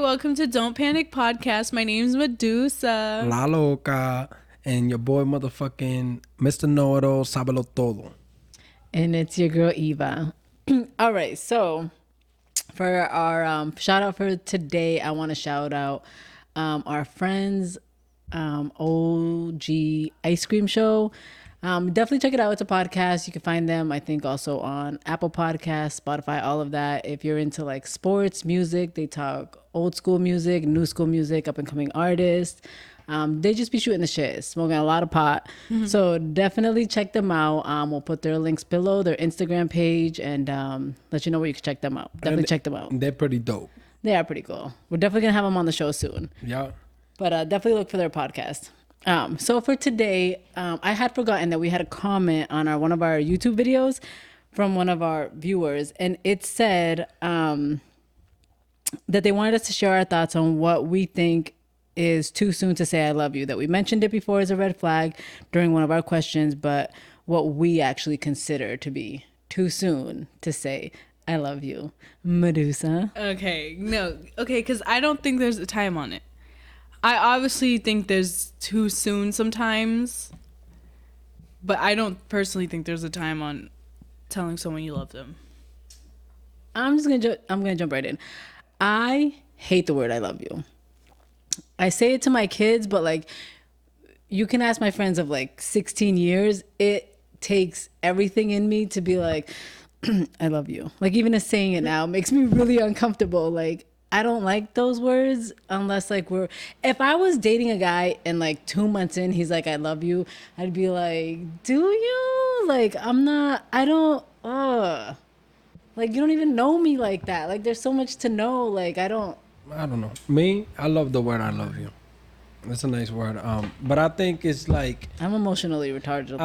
welcome to Don't Panic Podcast. My name's Medusa. La Loca, and your boy motherfucking Mr. Know-It-All, Sábelo Todo. And it's your girl, Eva. All right, so for our shout out for today, I want to shout out our friends, OG Ice Cream Show. Definitely check it out. It's a podcast. You can find them, I think, also on Apple Podcasts, Spotify, all of that. If you're into like sports, music, they talk old school music, new school music, up and coming artists. They just be shooting the shit, smoking a lot of pot. Mm-hmm. So definitely check them out. We'll put their links below, their Instagram page, and let you know where you can check them out. Definitely check them out. They're pretty dope. They are pretty cool. We're definitely going to have them on the show soon. Yeah. But definitely look for their podcast. So for today, I had forgotten that we had a comment on one of our YouTube videos from one of our viewers. And it said that they wanted us to share our thoughts on what we think is too soon to say I love you. That we mentioned it before as a red flag during one of our questions, but what we actually consider to be too soon to say I love you. Medusa. Okay, because I don't think there's a time on it. I obviously think there's too soon sometimes, but I don't personally think there's a time on telling someone you love them. I'm gonna jump right in. I hate the word I love you. I say it to my kids, but like you can ask my friends of like 16 years, it takes everything in me to be like, I love you. Like even just saying it now makes me really uncomfortable. Like I don't like those words unless like if I was dating a guy and like 2 months in, he's like, I love you. I'd be like, do you? Like, like, you don't even know me like that. Like there's so much to know. Like, I don't know. Me, I love the word I love you. That's a nice word. But I think it's like I'm emotionally retarded.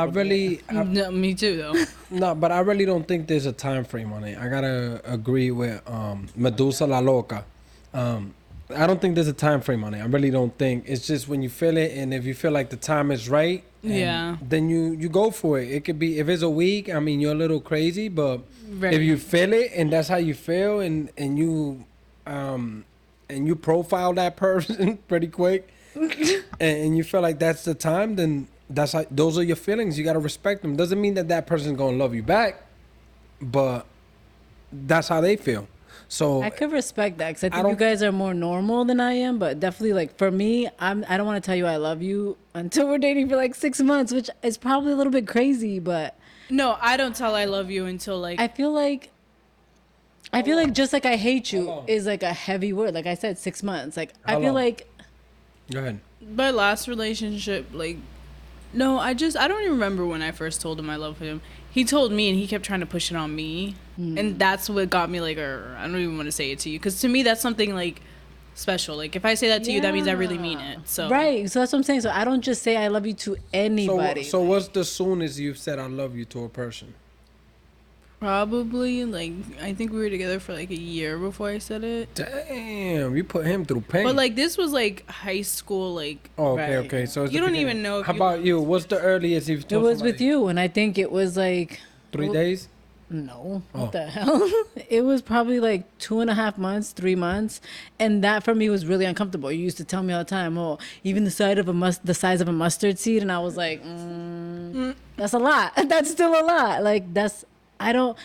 No, me too though. No, but I really don't think there's a time frame on it. I gotta agree with Medusa La Loca. I don't think there's a time frame on it. I really don't think. It's just when you feel it, and if you feel like the time is right, then you go for it. It could be, if it's a week, I mean, you're a little crazy, but if you feel it and that's how you feel, and you profile that person pretty quick, and you feel like that's the time, then those are your feelings. You got to respect them. Doesn't mean that person's going to love you back, but that's how they feel. So I could respect that because I think you guys are more normal than I am, but definitely like for me, I don't want to tell you I love you until we're dating for like 6 months, which is probably a little bit crazy, but no, I don't tell I love you until like I feel like just like I hate you is like a heavy word. Like I said, 6 months. Like I feel like. Go ahead. My last relationship, like, no, I don't even remember when I first told him I love him. He told me and he kept trying to push it on me. And that's what got me like, I don't even want to say it to you. Because to me, that's something like special. Like if I say that to you, that means I really mean it. So right. So that's what I'm saying. So I don't just say I love you to anybody. So what's the soonest you've said I love you to a person? Probably like I think we were together for like a year before I said it. Damn, you put him through pain. But like this was like high school, like. Oh, okay. So it's you don't even know. How about you? What's the earliest you've told? It was with you, and I think it was like 3 days. No, what the hell? It was probably like 2.5 months, 3 months, and that for me was really uncomfortable. You used to tell me all the time, "Oh, even the size of a mustard seed," and I was like, "That's a lot. That's still a lot." Like that's. I don't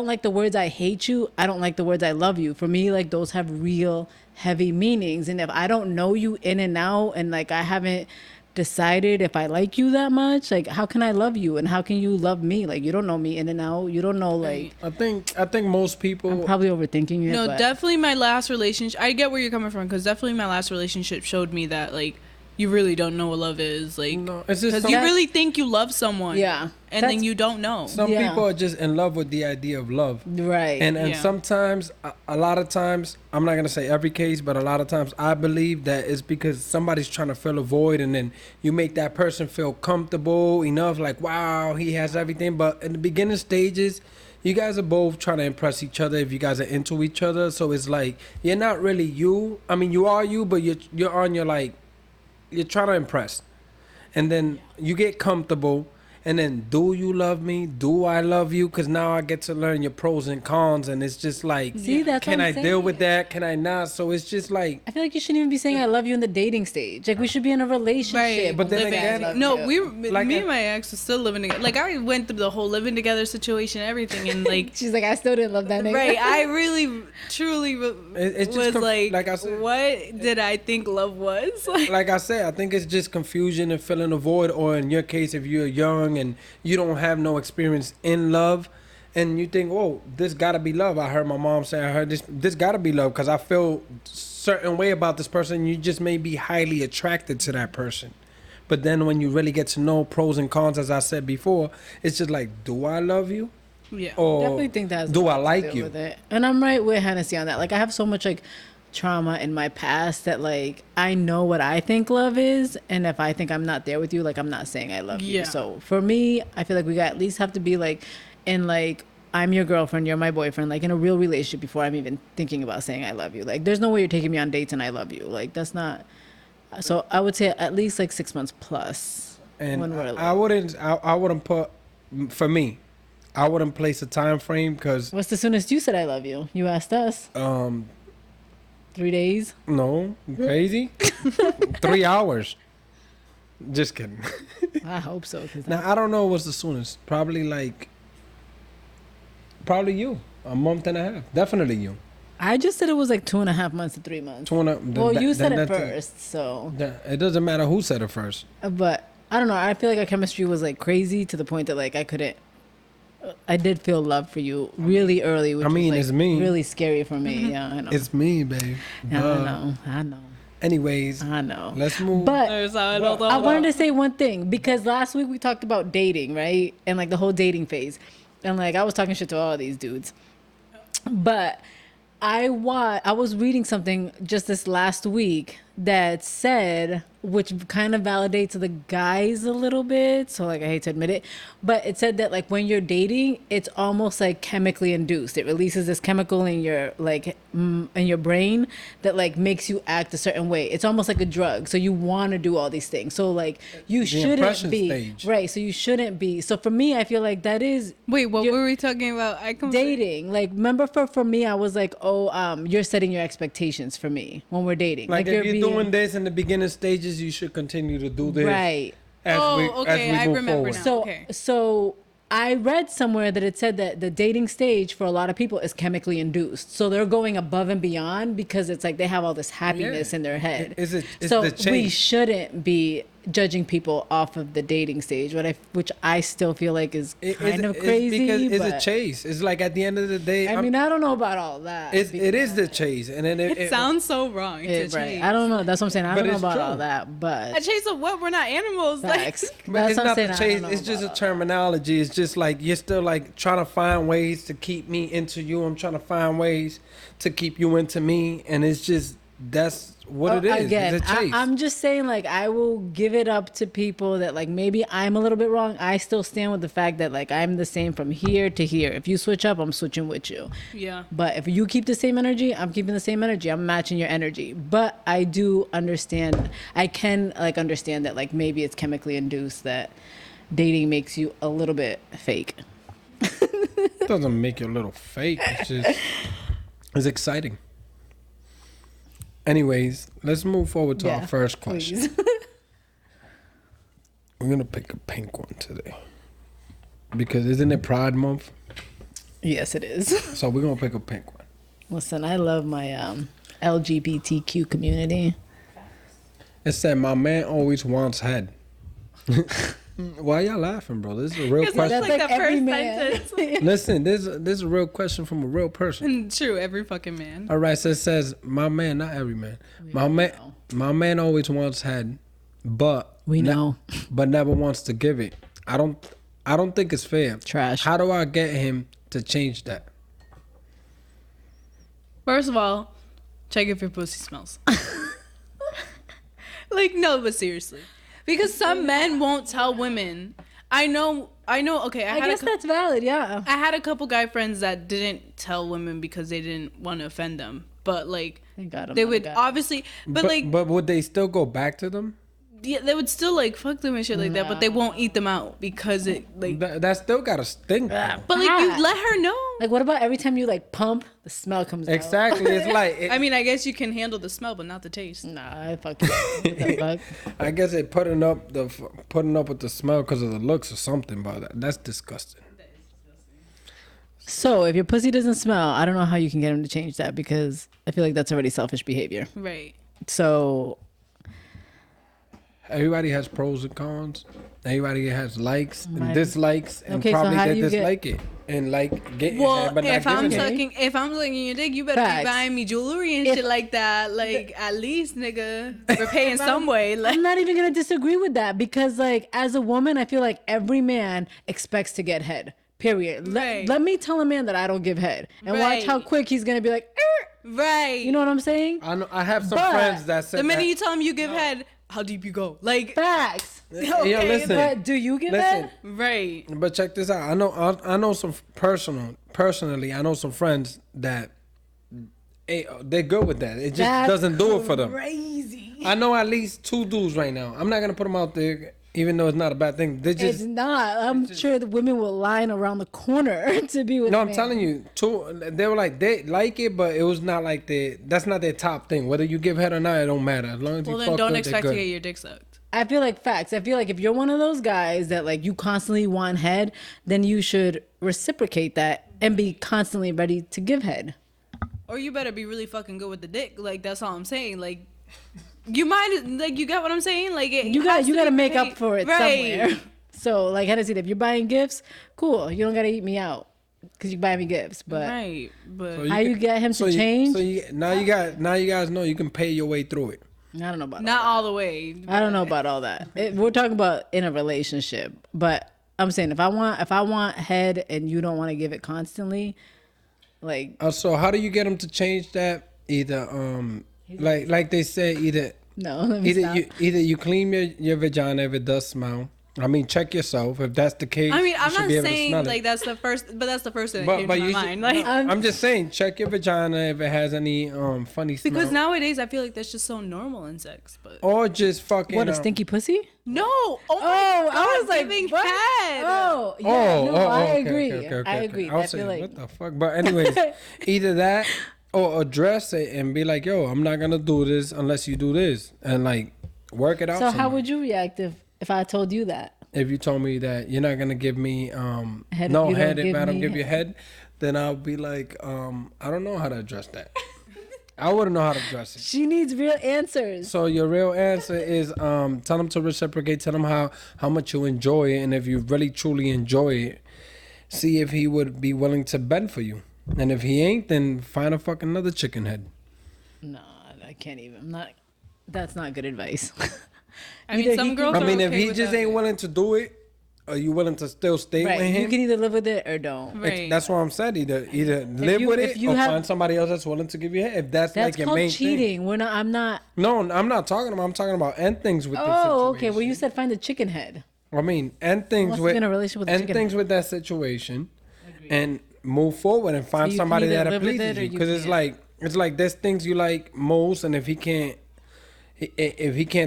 like the words I hate you. I don't like the words I love you. For me, like those have real heavy meanings. And if I don't know you in and out and like I haven't decided if I like you that much, like how can I love you and how can you love me? Like you don't know me in and out. You don't know like I think most people I'm probably overthinking it. No, but definitely my last relationship. I get where you're coming from because definitely my last relationship showed me that like you really don't know what love is, like, because you really think you love someone, and then you don't know. Some people are just in love with the idea of love, right? And sometimes, a lot of times, I'm not gonna say every case, but a lot of times, I believe that it's because somebody's trying to fill a void, and then you make that person feel comfortable enough, like, wow, he has everything. But in the beginning stages, you guys are both trying to impress each other if you guys are into each other. So it's like you're not really you. I mean, you are you, but you're on your like. You're trying to impress, and then you get comfortable, and then do you love me? Do I love you? Because now I get to learn your pros and cons, and it's just like, See, that's can what I I'm deal with saying. that? Can I not? So it's just like, I feel like you shouldn't even be saying I love you in the dating stage. Like we should be in a relationship. Right, But then living. again, No, we Like me I- and my ex were still living together. Like I went through the whole living together situation, everything, and like She's like, I still didn't love that nigga. right, I really truly It's just was like I said, what did I think love was? like I said, I think it's just confusion and filling a void, or in your case, if you're young and you don't have no experience in love, and you think, "Oh, this gotta be love." I heard my mom say, "I heard this gotta be love," because I feel certain way about this person. You just may be highly attracted to that person, but then when you really get to know pros and cons, as I said before, it's just like, do I love you? Yeah. Or Definitely think that's do I to like deal you? with it. And I'm right with Hennessy on that. Like I have so much like trauma in my past that like I know what I think love is, and if I think I'm not there with you, like I'm not saying I love Yeah. you. So for me, I feel like we at least have to be like in like I'm your girlfriend, you're my boyfriend, like in a real relationship before I'm even thinking about saying I love you. Like there's no way you're taking me on dates and I love you. Like that's not. So I would say at least like 6 months plus. And when we're I wouldn't put, for me, I wouldn't place a time frame because What's the soonest you said I love you? You asked us. 3 days. no, you crazy. 3 hours. Just kidding. I hope so. 'Cause Now I don't know what's the soonest. Probably you. A month and a half. Definitely you. I just said it was like 2.5 months to 3 months. Well, you said it first, so. It doesn't matter who said it first. But I don't know. I feel like our chemistry was like crazy to the point that like I couldn't. I did feel love for you really early, which I mean, was, like, it's me. really scary for me. Yeah, I know. It's me, babe. Yeah, I know. Anyways, I know. let's move. But I I wanted to say one thing because last week we talked about dating, right? And like the whole dating phase. And like I was talking shit to all these dudes. But I was reading something just this last week that said, which kind of validates the guys a little bit. So like I hate to admit it, but it said that like when you're dating, it's almost like chemically induced. It releases this chemical in your like in your brain that like makes you act a certain way. It's almost like a drug. So you want to do all these things. So like you shouldn't impression be stage. right. So you shouldn't be. So for me, I feel like that is Wait, what you're- were we talking about? dating. Like remember for me, I was like, you're setting your expectations for me when we're dating. like if you're being- doing this in the beginning stages, you should continue to do this. right. As okay, I move remember forward. now. So Okay. so I read somewhere that it said that the dating stage for a lot of people is chemically induced. So they're going above and beyond because it's like they have all this happiness in their head. It's so the we chase. shouldn't be judging people off of the dating stage, which I still feel like is kind of crazy. Because it's a but- chase. It's like at the end of the day, I mean, I don't know about all that. it is the chase, and then It sounds so wrong. It's a right. chase. I don't know. That's what I'm saying. I But don't know it's about all true. that, A but chase of what? We're not animals. facts. But That's it's what I'm not saying. the I don't chase. know It's just a about terminology. It's just like you're still like trying to find ways to keep me into you. I'm trying to find ways to keep you into me, and it's just that's what it is. Again, It's a chase. I'm just saying, like, I will give it up to people that, like, maybe I'm a little bit wrong. I still stand with the fact that, like, I'm the same from here to here. If you switch up, I'm switching with you. Yeah. But if you keep the same energy, I'm keeping the same energy. I'm matching your energy. But I do understand. I can, like, understand that, like, maybe it's chemically induced that dating makes you a little bit fake. It doesn't make you a little fake. It's just it's exciting. Anyways, let's move forward to our first question. Please. We're gonna pick a pink one today because isn't it Pride Month? Yes, it is. So we're gonna pick a pink one. Listen, I love my LGBTQ community. It said, "My man always wants head." Why y'all laughing, bro? This is a real That's question. like the every first man. sentence. Listen, this is a real question from a real person. True, every fucking man. All right, so it says, "My man, not every man. know. My man always wants head, but We know. but never wants to give it. I don't think it's fair. Trash. How do I get him to change that?" First of all, check if your pussy smells. Like, no, but seriously. Because some men won't tell women. I know, okay, I guess that's valid, yeah. I had a couple guy friends that didn't tell women because they didn't want to offend them. But, like, Thank God I'm they not a would guy. obviously, but, like, but would they still go back to them? Yeah, they would still like fuck them and shit like that, but they won't eat them out because it like. That still gotta stink. But like you let her know. Like, what about every time you like pump, the smell comes out? Exactly. It's like. I mean, I guess you can handle the smell, but not the taste. Nah, I fucking. What the fuck? I guess they putting up with the smell because of the looks or something, but that's disgusting. So if your pussy doesn't smell, I don't know how you can get him to change that because I feel like that's already selfish behavior. Right. So Everybody has pros and cons. Everybody has likes and Right. dislikes, and Okay, so probably how do they you dislike it and like getting Well, it, but not if I'm giving it. sucking your dick, you better Facts. be buying me jewelry and If- shit like that. Like at least, nigga, we're paying some way. Like I'm not even gonna disagree with that because, like, as a woman, I feel like every man expects to get head. Period. Right. Let me tell a man that I don't give head, and watch how Right. quick he's gonna be like, right. you know what I'm saying? I know. I have some But friends that said The minute that. you tell him you give head, how deep you go? Like Facts. Yo, okay, listen. But do you give Listen. head? right. But check this out. I know some personally. I know some friends that they're good with that. It just That's doesn't do it for them. Crazy. I know at least 2 dudes right now. I'm not gonna put them out there, even though it's not a bad thing. They It's just not. I'm sure the women will line around the corner to be with. no. I'm men. telling you, 2. They were like they like it, but it was not like that's not their top thing. Whether you give head or not, it don't matter. As long as Well, you then fuck don't good, expect they're to good. get your dick sucked. I feel like facts. I feel like if you're one of those guys that like you constantly want head, then you should reciprocate that and be constantly ready to give head. Or you better be really fucking good with the dick. Like that's all I'm saying. Like you might like you get what I'm saying. Like You got to make up for it right. somewhere. So like how to see if you're buying gifts, cool. You don't gotta eat me out because you buy me gifts. But Right, but So how you get him to change? Now you guys know you can pay your way through it. I don't know about not all all the way. that. I don't know about all that. We're talking about in a relationship, but I'm saying if I want head and you don't want to give it constantly, like So how do you get them to change that? Either like they say, either no, let me stop. you clean your vagina if it does smell. I mean, check yourself if that's the case. I mean, I'm you should not be able to saying smell it. like that's the first thing that came to my you mind. should- Like I'm just saying, check your vagina if it has any funny smell. because nowadays I feel like that's just so normal in sex. But or just fucking What, a stinky pussy? no, oh, my Oh, God, I was like, giving what? head. Oh, yeah, no, I okay, agree. okay, I okay. agree. I was I feel saying, like what the fuck? But anyways, either that or address it and be like, yo, I'm not gonna do this unless you do this, and like work it out. so. How somehow. would you react if I told you that? If you told me that you're not gonna give me Head if no you don't head if give I don't me give you head, then I'll be like, I don't know how to address that. I wouldn't know how to address it. She needs real answers. So your real answer is tell them to reciprocate. Tell them how much you enjoy it, and if you really truly enjoy it, see if he would be willing to bend for you. And if he ain't, then find a fucking another chicken head. No, I can't even. I'm not. That's not good advice. I mean, Either some he girls. I are mean, if okay he with just that. ain't willing to do it, are you willing to still stay Right. with him? You can either live with it or don't. Right. That's what I'm saying. Either live you- with if it you or have- find somebody else that's willing to give you head. If that's, That's like your called main thing. cheating. We're not. I'm not. No, I'm not talking about. I'm talking about end things with this situation. Oh, okay. Well, you said find the chicken head. I mean, end things Unless with you're in a relationship with a end chicken things head. with that situation, and move forward and find you can somebody either that live with pleases it or you. you Because can't. it's like there's things you like most, and if he can't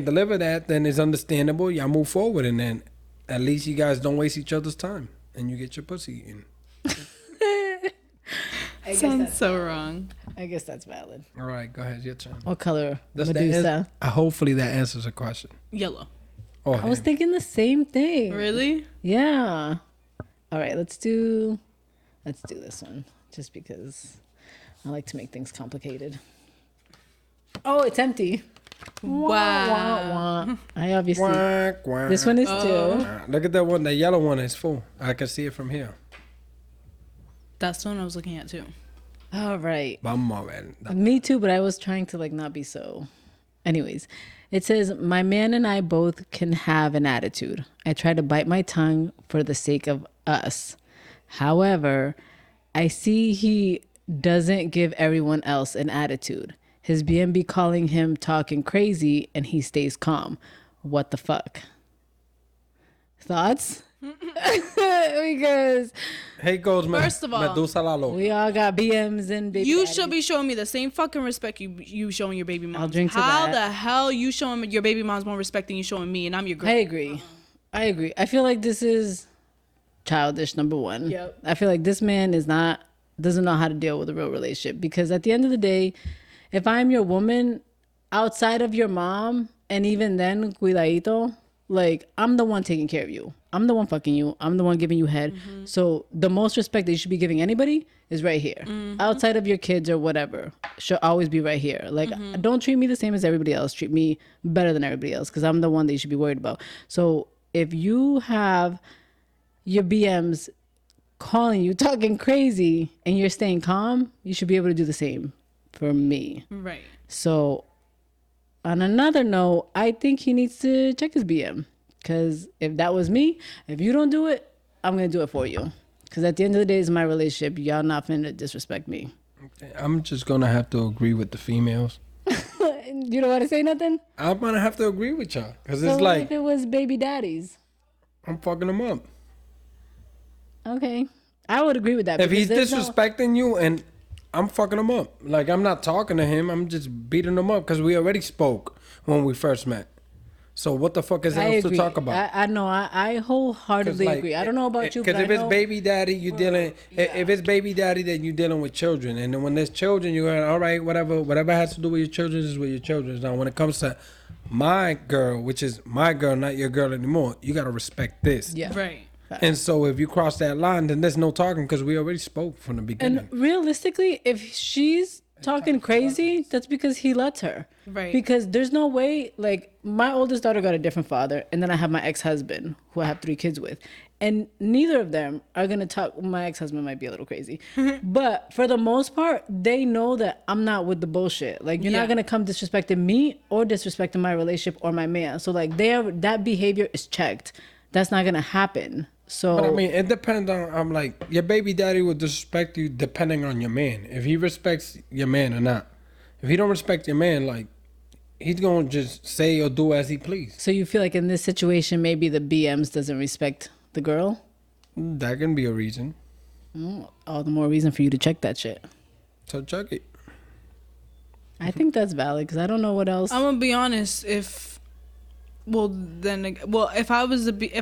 deliver that, then it's understandable. Y'all move forward, and then at least you guys don't waste each other's time, and you get your pussy eaten. Sounds so wrong. I guess that's valid. All right, go ahead, your turn. What color? Does that Medusa. hopefully that answers a question. Yellow. Oh, I was him. thinking the same thing. Really? Yeah. All right. Let's do this one just because I like to make things complicated. Oh, it's empty. Wow. Wah, wah. I obviously. Quack, quack. This one is too. Look at that one. That yellow one is full. I can see it from here. That's the one I was looking at too. All right. Vamos a ver. Me too, but I was trying to like not be so. Anyways, it says my man and I both can have an attitude. I try to bite my tongue for the sake of us. However, I see he doesn't give everyone else an attitude. His BNB calling him talking crazy and he stays calm. What the fuck? Thoughts? Because Here goes First of all, Medusa la loca. We all got BMs and baby you daddies. should be showing me the same fucking respect you showing your baby mom. I'll drink to How that. the hell you showing your baby mom's more respect than you showing me, and I'm your girl? I agree. I agree. I feel like this is childish, number one. Yep. I feel like this man doesn't know how to deal with a real relationship, because at the end of the day, if I'm your woman, outside of your mom, and even then, cuidadito, like, I'm the one taking care of you. I'm the one fucking you. I'm the one giving you head. Mm-hmm. So the most respect that you should be giving anybody is right here. Mm-hmm. Outside of your kids or whatever, should always be right here. Like, Mm-hmm. don't treat me the same as everybody else. Treat me better than everybody else, because I'm the one that you should be worried about. So if you have your BMs calling you, talking crazy, and you're staying calm, you should be able to do the same for me. Right. So on another note, I think he needs to check his BM, because if that was me, if you don't do it, I'm going to do it for you. Because at the end of the day, it's my relationship. Y'all not finna disrespect me. I'm just gonna have to agree with the females. You don't want to say nothing? I'm gonna have to agree with y'all because So it's what like if it was baby daddies? I'm fucking them up. Okay. I would agree with that. If he's because there's disrespecting you and I'm fucking him up, like I'm not talking to him, I'm just beating him up because we already spoke when we first met. So what the fuck is I else agree. to talk about? I know. I wholeheartedly agree. I don't know about you, but because if I it's know, baby daddy, you dealing. If it's baby daddy, then you dealing with children, and then when there's children, you're going, all right, whatever has to do with your children is with your children. Now, when it comes to my girl, which is my girl, not your girl anymore, you gotta respect this. yeah. Right. And so if you cross that line, then there's no talking because we already spoke from the beginning. And realistically, if she's talking crazy, that's because he lets her. Right. Because there's no way, like, my oldest daughter got a different father, and then I have my ex-husband, who I have 3 kids with. And neither of them are going to talk. My ex-husband might be a little crazy. But for the most part, they know that I'm not with the bullshit. Like, you're not going to come disrespecting me or disrespecting my relationship or my man. So, like, that behavior is checked. That's not going to happen. So, But I mean, it depends on. I'm like, your baby daddy will disrespect you depending on your man. If he respects your man or not. If he don't respect your man, like, he's gonna just say or do as he please. so you feel like in this situation, maybe the BMs doesn't respect the girl? That can be a reason. All the more reason for you to check that shit. So check it. I think that's valid, because I don't know what else. I'm gonna be honest. If if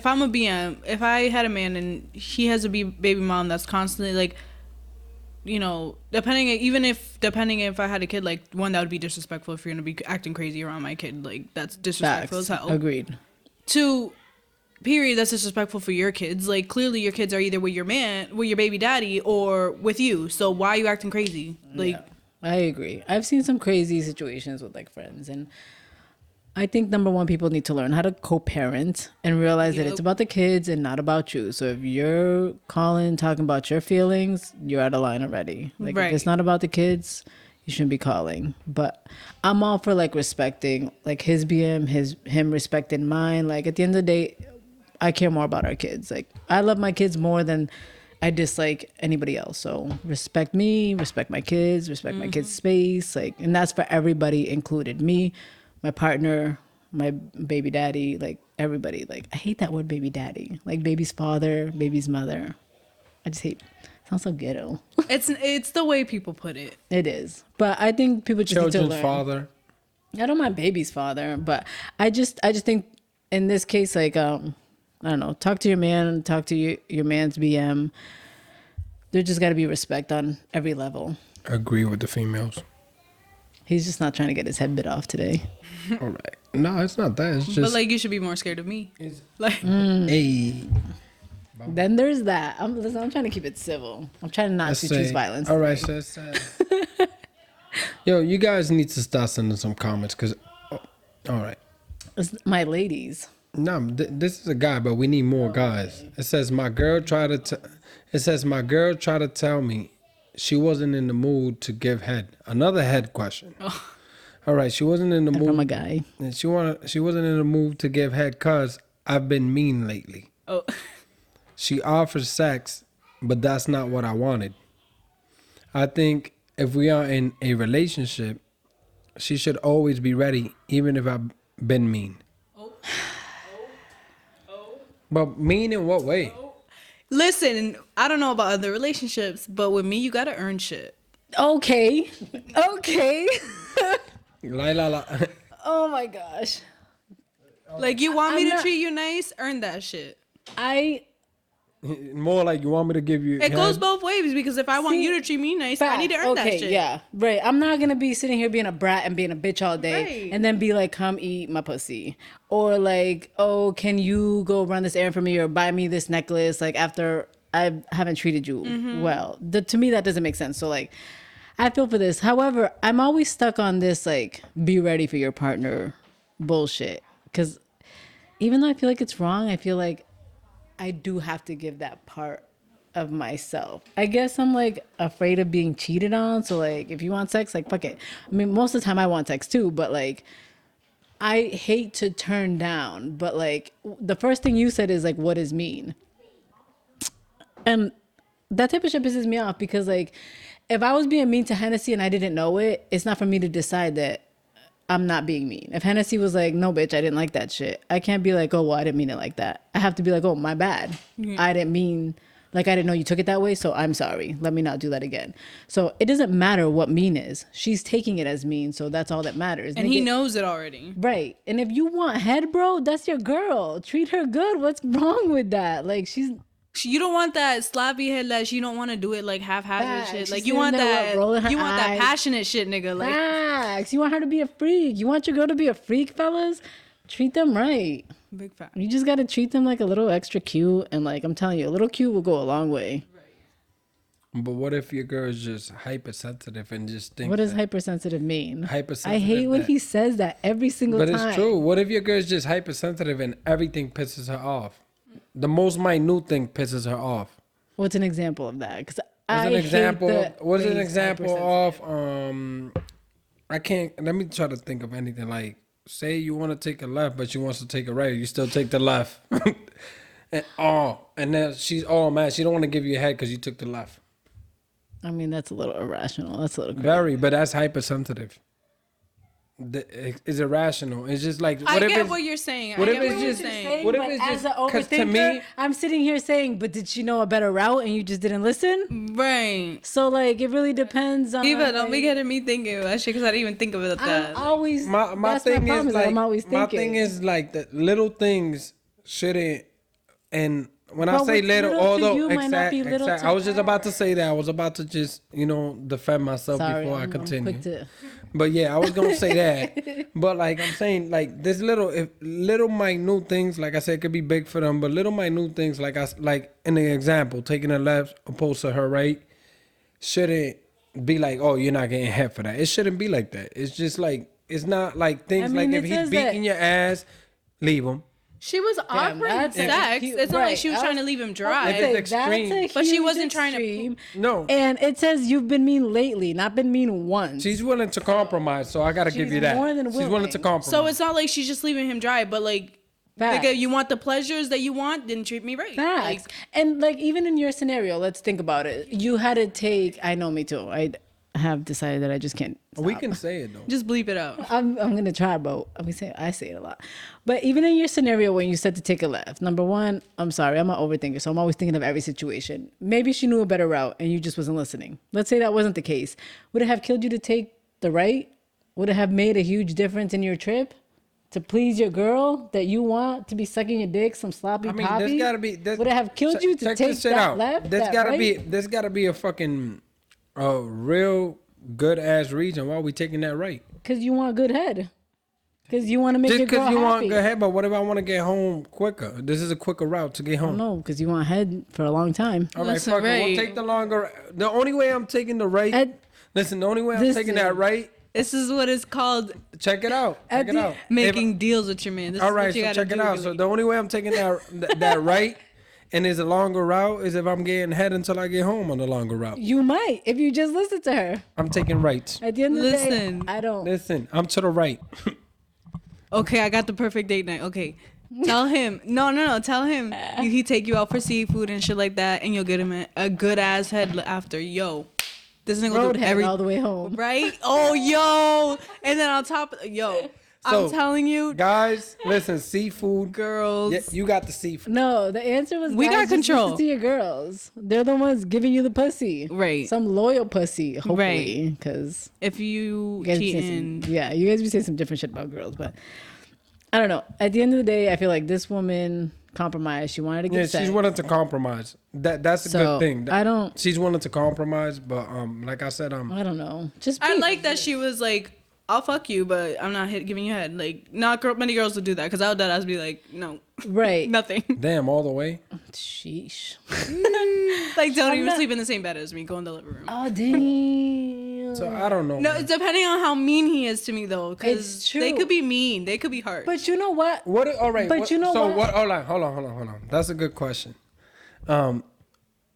I'm a BM, if I had a man and he has a baby mom that's constantly like, you know, depending if I had a kid, like, one, that would be disrespectful if you're gonna be acting crazy around my kid, like, that's disrespectful as hell. Agreed. 2, period, that's disrespectful for your kids. Like, clearly your kids are either with your baby daddy, or with you. So why are you acting crazy? Like, Yeah, I agree. I've seen some crazy situations with, like, friends, and I think number one, people need to learn how to co-parent and realize that it's about the kids and not about you. So if you're talking about your feelings, you're out of line already. Like, Right. if it's not about the kids, you shouldn't be calling. But I'm all for, like, respecting, like, his BM, him respecting mine. Like, at the end of the day, I care more about our kids. Like, I love my kids more than I dislike anybody else. So respect me, respect my kids, respect my kids' space. Like, and that's for everybody, included me, my partner, my baby daddy, like, everybody. Like, I hate that word, baby daddy. Like, baby's father, baby's mother. I just hate. Sounds so ghetto. it's the way people put it. It is, but I think people just need to Children's learn. father. I don't mind baby's father, but I just think in this case, like, I don't know, talk to your man, talk to your man's BM. There just got to be respect on every level. Agree with the females. He's just not trying to get his head bit off today. All right. No, it's not that. It's just. But, like, you should be more scared of me. Like, Hey. Then there's that. I'm trying to keep it civil. I'm trying to not choose violence. All right, sis. Yo, you guys need to start sending some comments because. All right. It's my ladies. No, this is a guy, but we need more guys. It says my girl tried to tell me she wasn't in the mood to give head. Another head question. All right, she wasn't in the mood. From a guy. And she wasn't in the mood to give head cause I've been mean lately. oh, She offered sex, but that's not what I wanted. I think if we are in a relationship, she should always be ready, even if I've been mean. But mean in what way? Listen, I don't know about other relationships, but with me, you gotta earn shit. Okay. Okay. La. Oh my gosh. Like, you want me I'm to not- treat you nice? Earn that shit. More like you want me to give you. It goes both ways, because if I want you to treat me nice, I need to earn that shit. Yeah, right. I'm not gonna be sitting here being a brat and being a bitch all day, Right. and then be like, "Come eat my pussy," or like, "Oh, can you go run this errand for me or buy me this necklace?" Like after I haven't treated you well. To me, that doesn't make sense. So like, I feel for this. However, I'm always stuck on this like, be ready for your partner bullshit, because even though I feel like it's wrong, I feel like I do have to give that part of myself. I guess I'm like afraid of being cheated on. So like, if you want sex, like fuck it. I mean, most of the time I want sex too, but like, I hate to turn down. But like, the first thing you said is like, what is mean? And that type of shit pisses me off, because like, if I was being mean to Hennessy and I didn't know it, it's not for me to decide that I'm not being mean. If Hennessy was like, no, bitch, I didn't like that shit, I can't be like, oh, well, I didn't mean it like that. I have to be like, oh, my bad. I didn't mean, like, I didn't know you took it that way, so I'm sorry. Let me not do that again. So it doesn't matter what mean is. She's taking it as mean, so that's all that matters. And he knows it already. Right. And if you want head, bro, that's your girl. Treat her good. What's wrong with that? Like, You don't want that sloppy head that you don't want to do it like haphazard shit. She's Like, you sitting want there that. rolling her You want that eyes. passionate shit, nigga. Like, facts. You want her to be a freak. You want your girl to be a freak, fellas? Treat them right. big fact. You just got to treat them like a little extra cute. And like, I'm telling you, a little cute will go a long way. But what if your girl is just hypersensitive and just think? What does that- hypersensitive mean? Hypersensitive. I hate when that- he says that every single But time. it's true. What if your girl is just hypersensitive and everything pisses her off? The most minute thing pisses her off. What's an example of that? Because What's an example? What's an example of? I can't. Let me try to think of anything. Like, say you want to take a left, but she wants to take a right. You still take the left. and then she's all mad. She don't want to give you a head because you took the left. I mean, that's a little irrational. That's a little crazy. Very, but that's hypersensitive. It's irrational. It's just like I if get it's- what you're saying. what I if get it's what you're just- saying. what if But it's as just- an 'cause to overthinker, me- I'm sitting here saying, but did she know a better route and you just didn't listen? Right. So like, it really depends on. Eva, don't like, be getting me thinking of that shit, because I didn't even think of it like that. I'm always my that's thing my problem, is that like I'm always thinking. my thing is like the little things shouldn't. And when I But say what's little, little to although you might not be little to I was just her. about to say that. I was about to just defend myself Sorry, before I I'm continue. quick to. But yeah, I was gonna say that. But like I'm saying, like this little minute things, like I said, could be big for them. But little minute things, like in the example, taking a left opposed to her right, shouldn't be like, oh, you're not getting head for that. It shouldn't be like that. It's just like it's not like things I mean, like if it he's says beating that- your ass, leave him. She was offering that's a sex. huge- It's not right. like she was trying to leave him If dry. it's extreme. But she wasn't trying to- to. No, And it says you've been mean lately, not been mean once. she's willing to compromise, so I gotta give She's you that. more than She's willing willing. to compromise. So it's not like she's just leaving him dry, but like, Facts. nigga, you want the pleasures that you want, then treat me right. Facts. Like, And like, even in your scenario, let's think about it. You had to take. I know, me too. I have decided that I just can't. we stop. can say it though. just bleep it out. I'm gonna try, but I say it a lot. But even in your scenario when you said to take a left, number one, I'm sorry, I'm an overthinker, so I'm always thinking of every situation. Maybe she knew a better route and you just wasn't listening. Let's say that wasn't the case. Would it have killed you to take the right? Would it have made a huge difference in your trip to please your girl that you want to be sucking your dick, some sloppy I mean, poppy? there's gotta be. Would it have killed you to check take this shit that out. left? There's that gotta right? be. There's gotta be a fucking, real good ass reason why we taking that right. Because you want good head. Because you want to make Just your girl because you want happy. good head, but what if I want to get home quicker? This is a quicker route to get home. No, because you want head for a long time. All right, Listen, fuck it. right. We'll take the longer. The only way I'm taking the right. At- Listen, the only way I'm Listen. taking that right. This is what it's called, Check it out. Check At it the- out. making deals with your man. This All is right, what you so gotta check it do, out. So really. the only way I'm taking that right, and is a longer route, is if I'm getting head until I get home on the longer route. You might if you just listen to her. I'm taking right. At the end of the Listen. day, I don't. Listen, I'm to the right. Okay, I got the perfect date night. Okay. Tell him. No. Tell him he take you out for seafood and shit like that, and you'll get him a good ass head after. Yo, this nigga will do Roadhead every all the way home. right. Oh, yo, and then on top, yo. I'm telling you, guys, listen, seafood. girls. Yeah, you got the seafood. No, the answer was We guys, got just control. listen to your girls. They're the ones giving you the pussy. Right. Some loyal pussy, hopefully. Because If you you guys be saying cheating, you guys be saying some different shit about girls, but I don't know. At the end of the day, I feel like this woman compromised. She wanted to get sex. She's willing to compromise. That's a good thing. I don't. She's willing to compromise, but like I said, I don't know. Just I be- like that she was like, I'll fuck you, but I'm not giving you head. Like, not many girls would do that because I would dead ass be like, no, right. nothing. damn all the way. Sheesh. Like, don't even not- sleep in the same bed as me. Go in the living room. Oh damn. So I don't know. No, it's depending on how mean he is to me though, It's because true. they could be mean, they could be harsh. But you know what? What? All right. But you know so what? Hold on. That's a good question.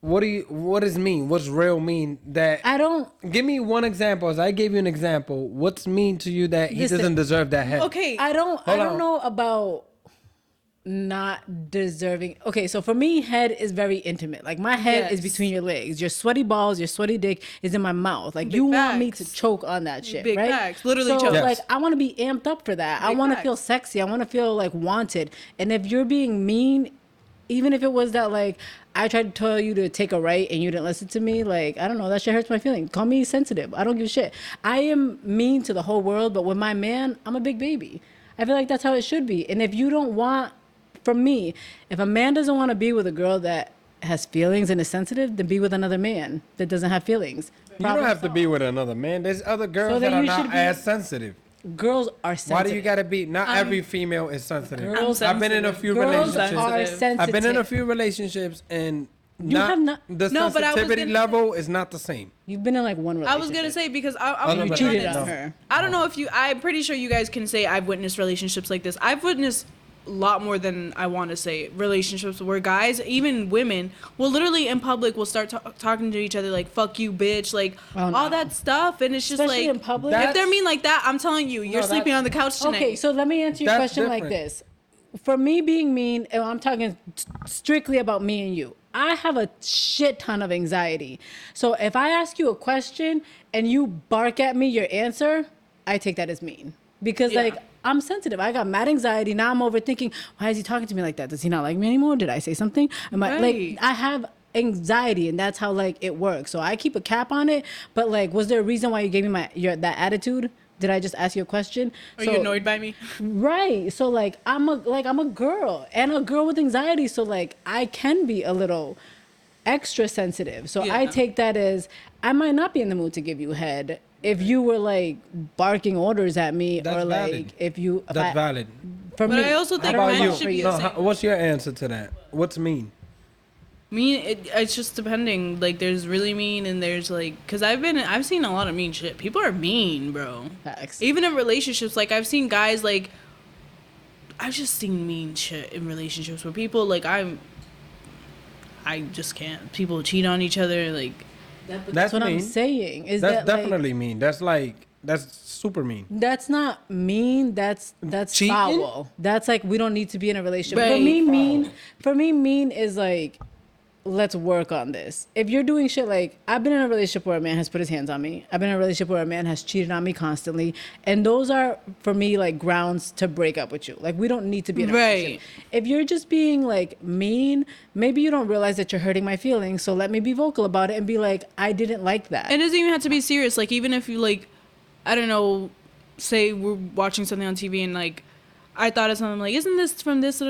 What does mean? What's real mean? That I don't. give me one example. As I gave you an example, what's mean to you that he Listen, doesn't deserve that head? Okay, I don't on. know about not deserving. Okay, so for me, head is very intimate. Like my head is Yes. between your legs. Your sweaty balls, your sweaty dick is in my mouth. Like you want me to facts. choke on that shit, Big right? facts. Literally so, choke. Yes. Like I want to be amped up for that. I Big want to feel facts. sexy. I want to feel like wanted. And if you're being mean, even if it was that like I tried to tell you to take a right and you didn't listen to me, like I don't know, that shit hurts my feelings. Call me sensitive. I don't give a shit. I am mean to the whole world, but with my man, I'm a big baby. I feel like that's how it should be. And if you don't want, for me, if a man doesn't want to be with a girl that has feelings and is sensitive, then be with another man that doesn't have feelings. You don't have to be with another man. There's other girls So that then are you not should be- as sensitive. Girls are sensitive. Why do you gotta be? Not every female is sensitive. Girls- I've been in a few Girls relationships. are sensitive. I've been in a few relationships and have not- the No, but I was sensitivity gonna- level is not the same. You've been in like one I relationship. was gonna say because I'm Other gonna be than cheated that, on honest. no. her. I don't know if you. I'm pretty sure you guys can say I've witnessed relationships like this. I've witnessed a lot more than I want to say. Relationships where guys, even women, will literally in public will start talking to each other like "fuck you, bitch," like Oh, no. all that stuff, and it's just Especially like in public. That- if they're mean like that, I'm telling you, you're No, sleeping that- on the couch tonight. Okay, so let me answer your That's question like different. this. For me being mean, and I'm talking strictly about me and you. I have a shit ton of anxiety. So if I ask you a question and you bark at me your answer, I take that as mean. Because Yeah. like I'm sensitive. I got mad anxiety. Now I'm overthinking, why is he talking to me like that? Does he not like me anymore? Did I say something? Am I like Right. I have anxiety and that's how like it works. So I keep a cap on it. But like was there a reason why you gave me that attitude? Did I just ask you a question? Are you annoyed by me? Right. So like I'm a girl and a girl with anxiety. So like I can be a little extra sensitive. So I Yeah. take that as I might not be in the mood to give you head if you were like barking orders at me That's or like valid. if you if That's I- valid. for But me. I also think don't men know should for be you. the No, same. what's your answer to that? What's mean? It's just depending. Like, there's really mean, and there's like, cause I've seen a lot of mean shit. People are mean, bro. Facts. Even in relationships, like I've seen guys like, I've just seen mean shit in relationships where people like I just can't. People cheat on each other, like. That's what mean. I'm saying. Is That's that like, definitely mean. That's super mean. that's not mean. That's Cheating? foul. That's like we don't need to be in a relationship. Right. For me, mean is like, let's work on this. If you're doing shit like I've been in a relationship where a man has put his hands on me. I've been in a relationship where a man has cheated on me constantly, and those are for me like grounds to break up with you. Like we don't need to be in a Right. relationship. If you're just being like mean, maybe you don't realize that you're hurting my feelings. So let me be vocal about it and be like, I didn't like that. It doesn't even have to be serious. Like, even if you, like, I don't know, say we're watching something on TV and, like, I thought of something like, isn't this from this?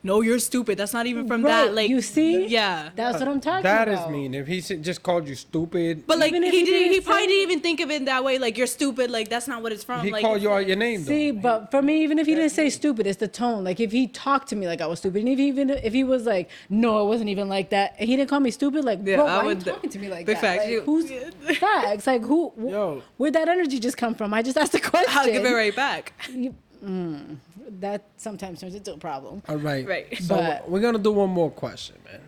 No, you're stupid. That's not even from Right, that. Like, you see? Yeah. That's what I'm talking That about. is mean. If he just called you stupid, But, like, Even if he he didn't probably say- didn't even think of it that way. Like, you're stupid. Like, that's not what it's from. he like, called you out your name, though. See, but for me, even if he didn't say stupid, it's the tone. Like if he talked to me like I was stupid, and if he was like, no, it wasn't even like that, and he didn't call me stupid, like, Yeah, bro, I why are you would- talking to me like big that? facts, Like, you- who's facts? Like Yo. where'd that energy just come from? I just asked a question. I'll give it right back. That sometimes turns into a problem. All right. Right. So But- we're gonna do one more question, man.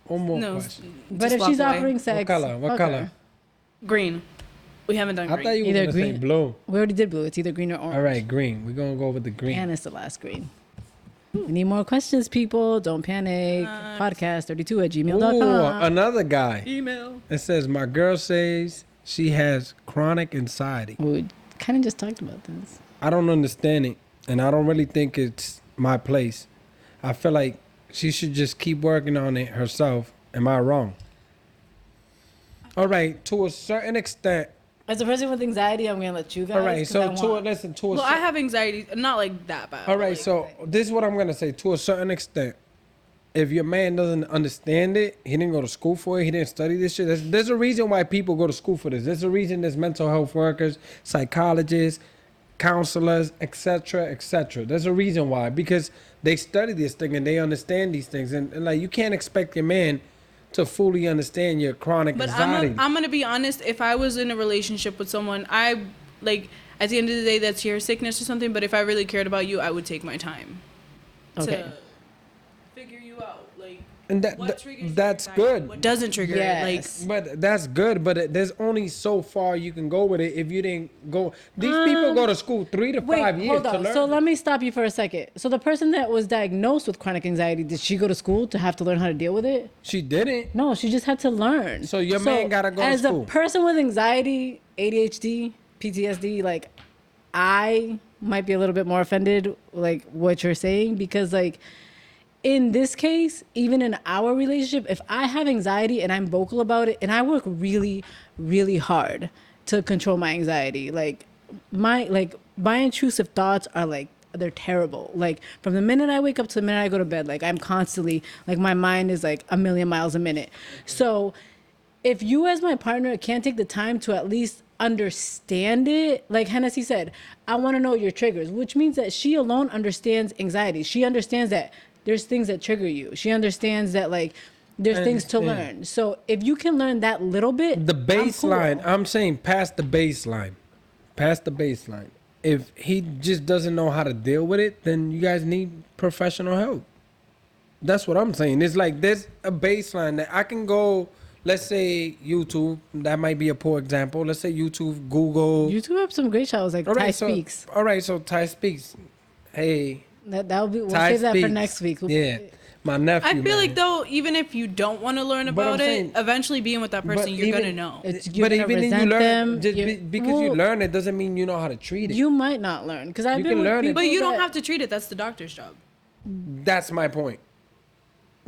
One more No. question. But just if walk she's away. offering sex, What color? What fuck color? her. Green. We haven't done I green. thought you were Either gonna say green- blue. We already did blue. It's either green or orange. All right, green. We're gonna go with the green. And it's the last green. We need more questions, people. Don't panic. Podcast32@gmail.com. Ooh, another guy. Email. It says my girl says she has chronic anxiety. We kind of just talked about this. I don't understand it. and I don't really think it's my place. I feel like she should just keep working on it herself. Am I wrong? All right, to a certain extent. As a person with anxiety, I'm gonna let you guys. All right, so to a Well, I have anxiety, not like that bad. all right, like, so this is what I'm gonna say. To a certain extent, if your man doesn't understand it, he didn't go to school for it, he didn't study this shit. There's a reason why people go to school for this. There's a reason there's mental health workers, psychologists, counselors, etc., etc. There's a reason why, because they study this thing and they understand these things, and like you can't expect your man to fully understand your chronic But anxiety. I'm gonna be honest. If I was in a relationship with someone, I like at the end of the day, that's your sickness or something. But if I really cared about you, I would take my time to figure you out. Like, And what triggers that's anxiety, good. what doesn't trigger Yes. it? But that's good. But there's only so far you can go with it if you didn't go. These people go to school 3 to 5 years hold to on. learn. So let me stop you for a second. So the person that was diagnosed with chronic anxiety, did she go to school to have to learn how to deal with it? She didn't. No, she just had to learn. So your man gotta go to as school. a person with anxiety, ADHD, PTSD, like I might be a little bit more offended, like what you're saying, because like in this case, even in our relationship, if I have anxiety and I'm vocal about it, and I work really, really hard to control my anxiety, like my intrusive thoughts are like they're terrible. Like from the minute I wake up to the minute I go to bed, like I'm constantly like my mind is like a million miles a minute. So if you as my partner can't take the time to at least understand it, like Hennessy said, I want to know your triggers, which means that she alone understands anxiety. She understands that there's things that trigger you. She understands that like there's things to learn. So if you can learn that little bit, The baseline. I'm cool. I'm saying past the baseline. Past the baseline. If he just doesn't know how to deal with it, then you guys need professional help. That's what I'm saying. It's like there's a baseline that I can go. Let's say YouTube. That might be a poor example. Let's say YouTube, Google. You two have some great shows like Ty Speaks. All right, so Ty Speaks. Hey, That'll be. We'll Ty save that for Speaks. next week. Yeah, my nephew. I feel man. like though, even if you don't want to learn But about I'm it, saying- eventually being with that person, but you're even- gonna know. You're But gonna even then you resent learn them. just because you Well, learn it doesn't mean you know how to treat it. You might not learn because I've You been can with learn it. people But you don't that- have to treat it. That's the doctor's job. That's my point.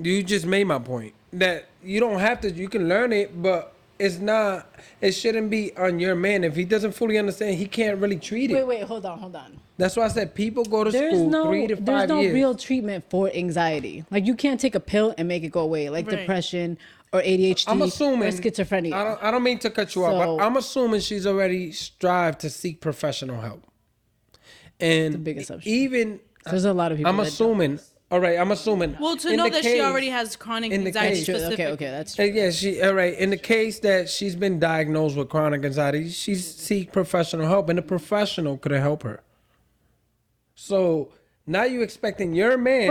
You just made my point that you don't have to. You can learn it, but it's not. It shouldn't be on your man if he doesn't fully understand. He can't really treat it. Wait, hold on. That's why I said people go to There's school no 3 to 5 there's no years. real treatment for anxiety. Like you can't take a pill and make it go away, like Right. depression or ADHD I'm assuming or schizophrenia. I don't mean to cut you off, So- but I'm assuming she's already strived to seek professional help. And a big assumption. even There's a lot of people. I'm that don't. assuming. All right, I'm assuming. Well, to in know the that she case- already has chronic in the anxiety case- True. specifically. Okay, that's true. Yeah, she all right. In the case that she's been diagnosed with chronic anxiety, she seek professional help, and a professional could help her. So now you expecting your man.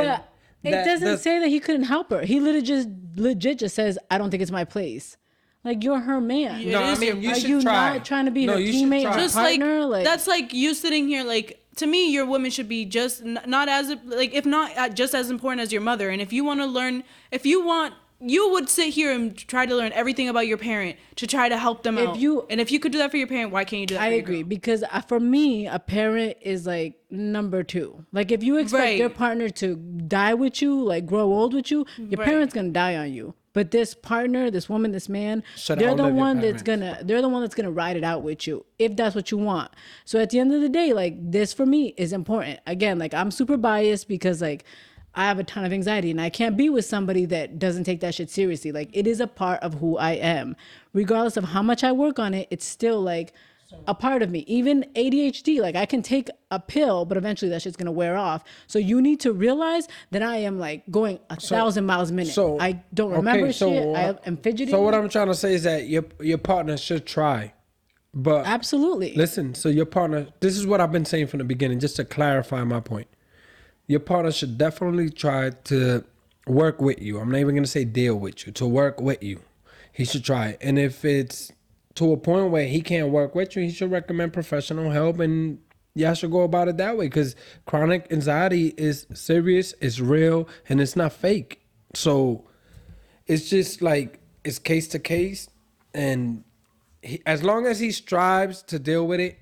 But it doesn't say that he couldn't help her. He legit just says, "I don't think it's my place." Like you're her man. Yeah. No, It I is mean your- you Are should you try. not trying to be her you should teammate? try. Just Just partner, like- that's like you sitting here like to me your woman should be just not as like if not just as important as your mother. And if you want to learn, if you want, you would sit here and try to learn everything about your parent to try to help them If out. you- And if you could do that for your parent, why can't you do that I for your agree girl? because for me, a parent is like number 2. Like if you expect Right. your partner to die with you, like grow old with you, your Right. parent's gonna die on you. But this partner, this woman, this man, Should they're the outlive your one that's parents. they're the one that's gonna ride it out with you if that's what you want. So at the end of the day, like this for me is important. Again, like I'm super biased because like I have a ton of anxiety and I can't be with somebody that doesn't take that shit seriously. Like it is a part of who I am. Regardless of how much I work on it, it's still like a part of me. Even ADHD, like I can take a pill, but eventually that shit's gonna wear off. So you need to realize that I am like going 1,000 miles a minute. So I don't remember shit. I am fidgeting. So what I'm trying to say is that your partner should try, but Absolutely. listen. So your partner. This is what I've been saying from the beginning, just to clarify my point. Your partner should definitely try to work with you. I'm not even gonna say deal with you. To work with you, he should try. And if it's to a point where he can't work with you, he should recommend professional help, and y'all should go about it that way. Because chronic anxiety is serious, it's real, and it's not fake. So it's just like it's case to case, and as long as he strives to deal with it,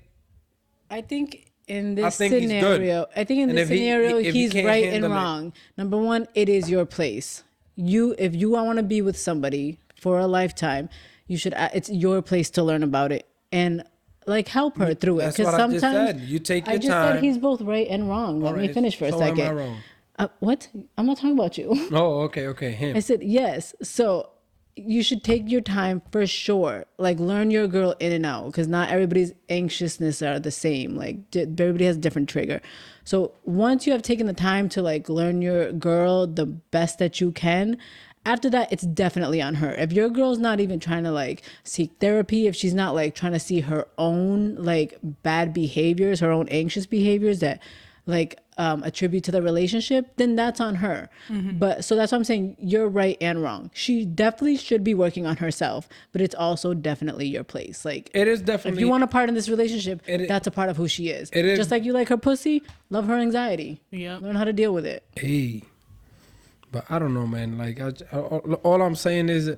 I think in this think he's good. scenario, I think in And this scenario, if he he's can't right and handle it- wrong. Number one, it is your place. If you want to be with somebody for a lifetime, you should. It's your place to learn about it and like help her through it. That's Because what I just sometimes said. You take I your just time. said he's both right and wrong. Let me Alright, finish for a so second. am I wrong? What? I'm not talking about you. Oh, okay, him. I said yes. So you should take your time for sure. Like learn your girl in and out because not everybody's anxiousness are the same. Like everybody has a different trigger. So once you have taken the time to like learn your girl the best that you can, after that it's definitely on her. If your girl's not even trying to like seek therapy, if she's not like trying to see her own like bad behaviors, her own anxious behaviors that like attribute to the relationship, then that's on her. But so that's what I'm saying. You're right and wrong. She definitely should be working on herself, but it's also definitely your place. Like It is if definitely. you want a part in this relationship, It- that's a part of who she is. it is- Just like you like her pussy, love her anxiety. Yeah. Learn how to deal with it. Hey, but I don't know, man. Like, all I'm saying is,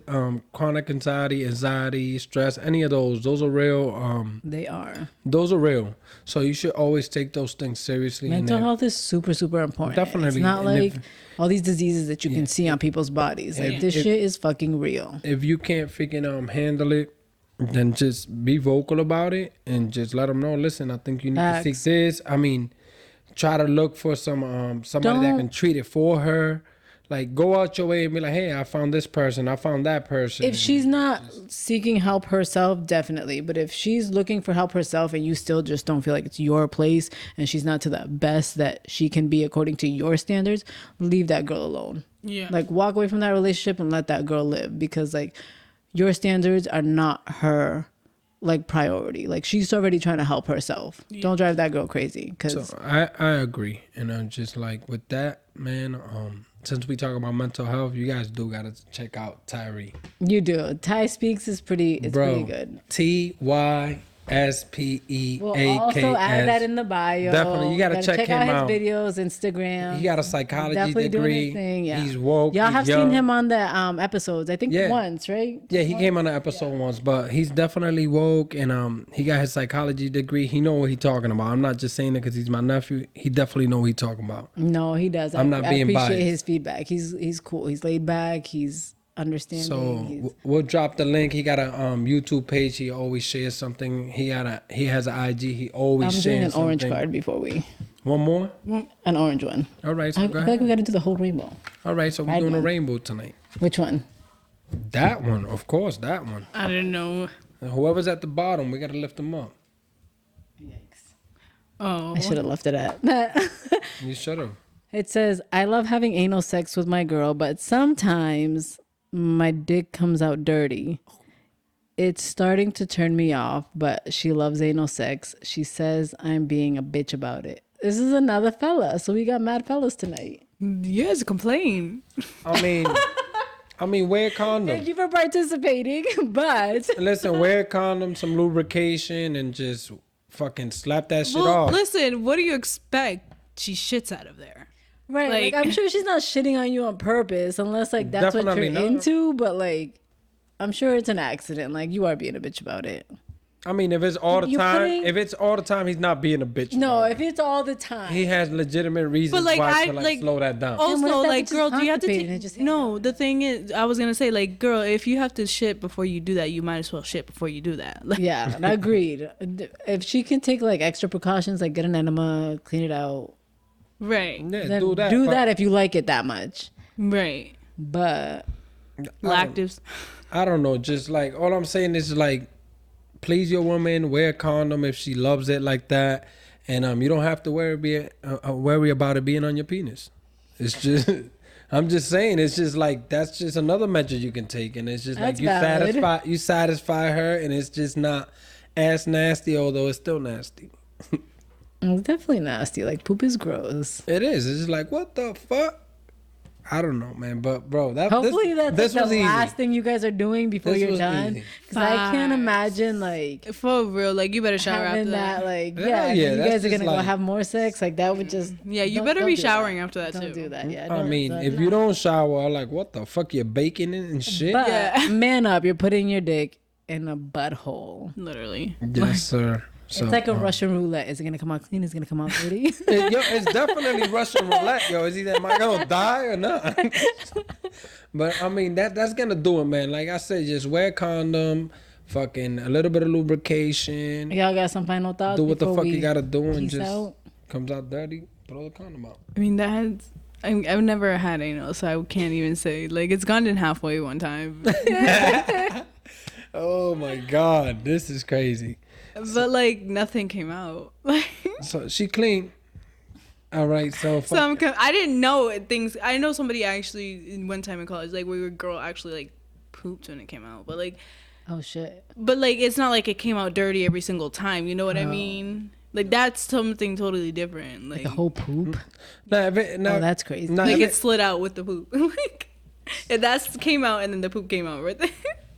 chronic anxiety, stress, any of those are real. They are. Those are real. So you should always take those things seriously. Mental and health is super, super important. Definitely. It's not And like all these diseases that you can see on people's bodies. Like this shit is fucking real. if you can't freaking handle it, then just be vocal about it and just let them know. Listen, I think you need to seek Facts. this. I mean, try to look for somebody that Don't- can treat it for her. Like, go out your way and be like, hey, I found this person, I found that person. If she's not seeking help herself, definitely. But if she's looking for help herself and you still just don't feel like it's your place and she's not to the best that she can be according to your standards, leave that girl alone. Yeah. Like walk away from that relationship and let that girl live because like your standards are not her like priority. Like she's already trying to help herself. Don't drive that girl crazy because So I agree. And I'm just like, with that, man, since we talk about mental health, you guys do gotta check out Tyree. you do. Ty Speaks is pretty pretty good. TYSPEAKS. We'll also add that in the bio. Definitely, you gotta check him out out. his videos, Instagram. He got a psychology Definitely doing degree. his thing. Yeah, He's woke. Y'all he's have young. seen him on the episodes. I think Yeah. once, right? Yeah, he came on an episode once, but he's definitely woke, and he got his psychology degree. He know what he talking about. I'm not just saying it because he's my nephew. He definitely know what he talking about. No, he does. I'm not I being appreciate biased. his feedback. He's cool. He's laid back. He's understanding. So we'll drop the link. He got a YouTube page. He always shares something. He has an IG. He always I'm shares doing an something. orange card before we One more. an orange one. All right, so I go feel like ahead. we got to do the whole rainbow. All right, so we're Red doing a one. rainbow tonight. Which one? That one, of course, that one. I didn't know. And whoever's at the bottom, we gotta lift them up. Yikes! Oh. I should have left it at. You should have. It says, I love having anal sex with my girl, but sometimes my dick comes out dirty. It's starting to turn me off, but she loves anal sex. She says I'm being a bitch about it. This is another fella, so we got mad fellas tonight. You guys complain. I mean, wear condom. Thank you for participating, but Listen, wear condom, some lubrication, and just fucking slap that shit Well, off. listen, what do you expect? She shits out of there. right, like, Like- I'm sure she's not shitting on you on purpose, unless like that's what Definitely you're not. into. But like, I'm sure it's an accident. Like you are being a bitch about it. I mean, if it's all the You time, putting- if it's all the time, he's not being a bitch. No, about if it. it's all the time. He has legitimate reasons But like why I to like, like slow that down. And what if Also, that like, bitch is girl, do you have to constipated take? and just hang No, the thing is, I was gonna say, like, girl, if you have to shit before you do that, you might as well shit before you do that. Like, Yeah, agreed. If she can take like extra precautions, like get an enema, clean it out, right, Yeah, then do that. do but that if you like it that much. right. But Lactives. I don't know. Just like all I'm saying is like, please your woman, wear a condom if she loves it like that, and you don't have to worry about it being on your penis. It's just. I'm just saying, it's just like that's just another measure you can take, and it's just That's like valid. you satisfy her, and it's just not as nasty, although it's still nasty. it's definitely nasty. Like poop is gross. It is. It's just like what the fuck. I don't know, man, but bro, Hopefully that's this like was the easy. last thing you guys are doing before This you're was done. easy. Because I can't Facts. imagine like For real, like you better shower having after that. that. Like Yeah, you that's guys are just gonna go like- have more sex. Like that would just Yeah, you don't- better don't be do that. showering after that Don't too. do that. Yeah. I don't- mean, don't if do you that. don't shower, I'm like, what the fuck, you're baking it and shit? But Yeah. man up, you're putting your dick in a butthole. Literally. Yes, sir. So, It's like a Russian roulette. Is it gonna come out clean? Is it gonna come out dirty? yo, it's definitely Russian roulette, yo. Is either am I gonna die or not? But I mean that's gonna do it, man. Like I said, just wear a condom, fucking a little bit of lubrication. Y'all got some final thoughts? Do what the before fuck you gotta do, and peace just out? comes out dirty. Throw the condom out. I mean, I've never had anal, so I can't even say. Like, it's gone in halfway one time. Oh my god, this is crazy. But, like, nothing came out. Like, So she clean. All right, so I didn't know things. I know somebody actually, one time in college, like, where a girl actually, like, pooped when it came out. But, like, Oh shit. it's not like it came out dirty every single time. You know what I mean? Like, that's something totally different. Like The whole poop. oh, That's crazy. like it slid out with the poop. Like, that came out and then the poop came out right there.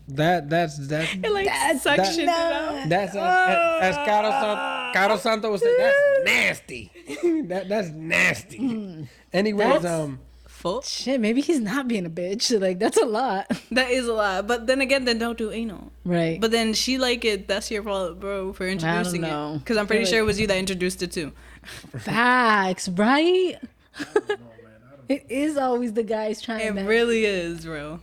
that's It like suctioned it out. That's as Caro Santo would say, that's nasty. That's nasty. Anyways, Full. Shit, maybe he's not being a bitch. Like that's a lot. That is a lot. But then again, then don't do anal. Right. But then she like it. That's your fault, bro, for introducing know. it. Because I'm pretty Feel sure it like- was you that introduced it too. Facts, right? It is always the guys trying It to. really is, bro.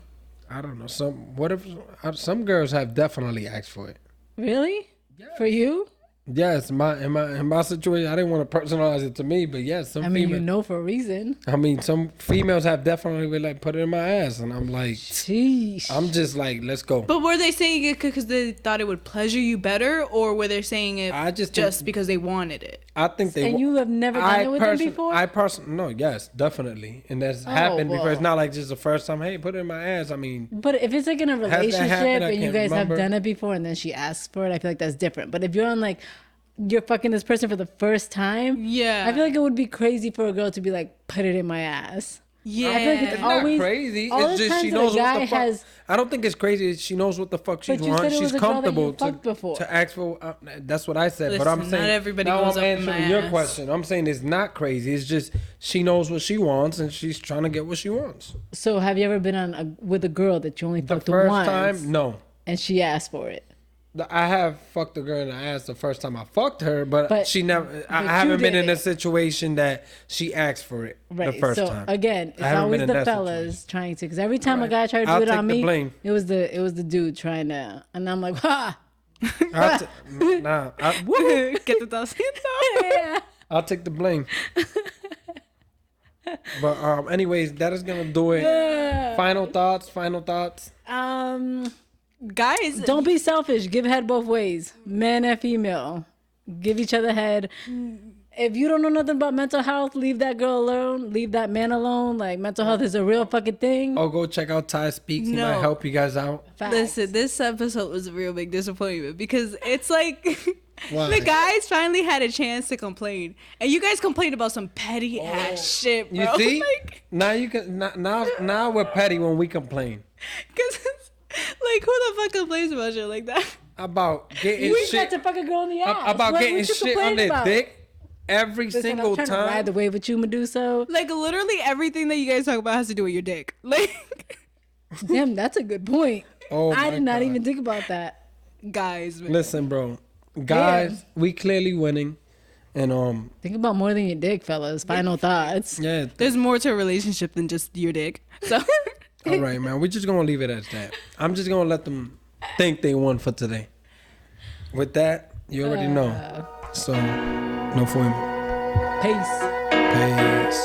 I don't know. Some girls have definitely asked for it. Really? For you? Yes, in my situation, I didn't want to personalize it to me, but yes, some I mean, females. you know for a reason. I mean, some females have definitely been like, put it in my ass, and I'm like, Sheesh. I'm just like, let's go. But were they saying it because they thought it would pleasure you better, or were they saying it I just just think- because they wanted it? I think they. And you have never done it with them before? No, yes, definitely, and that's happened before. It's well. not like just the first time. Hey, put it in my ass. I mean, But if it's like in a that happened? relationship I and you can't guys remember. have done it before and then she asks for it, I feel like that's different. But if you're on like, you're fucking this person for the first time, Yeah. I feel like it would be crazy for a girl to be like, put it in my ass. Yeah. I feel like it's it's not always crazy. all It's the just she times that a knows what guy the fuck. has- I don't think it's crazy. She knows what the fuck she But you wants. said it She's was a girl that you comfortable fucked before. to ask for. That's what I said. But I'm Listen, saying not everybody now goes I'm up in my answering your ass. question. I'm saying it's not crazy. It's just she knows what she wants and she's trying to get what she wants. So have you ever been with a girl that you only The fucked first once time, no. and she asked for it? I have fucked a girl in the ass the first time I fucked her, but she never. I you haven't been did in a it. situation that she asked for it Right. the first so time. again, it's I haven't always been in the that fellas trying to. Because every time a Right. guy tried to I'll do it take on the me, blame. it was the dude trying to, and I'm like, ha. I'll Get the dust. Yeah. I'll take the blame. But anyways, that is gonna do it. Final thoughts. Guys, Don't be selfish. Give head both ways, man and female. Give each other head. If you don't know nothing about mental health, leave that girl alone. Leave that man alone. Like mental health is a real fucking thing. Oh, go check out Ty Speaks. He No. might help you guys out. Facts. listen, this episode was a real big disappointment because it's like Why? the guys finally had a chance to complain, and you guys complained about some petty ass shit, bro. You see? Like, Now you can now we're petty when we complain cause it's, like, who the fuck complains about shit like that? about getting We shit got to fuck a girl in the ass. about What getting you shit on complaining their about? dick every Listen, single I'm trying to ride time. the wave with you, Medusa. Like, literally everything that you guys talk about has to do with your dick. Like, Damn, that's a good point. Oh I my did not God. even think about that. guys, man. Listen, bro, guys, we clearly winning, and Think about more than your dick, fellas. Final thoughts. yeah. There's more to a relationship than just your dick. So, All right, man. We're just gonna leave it as that. I'm just gonna let them think they won for today. With that, you already know. So, no fuimos. Peace. Peace.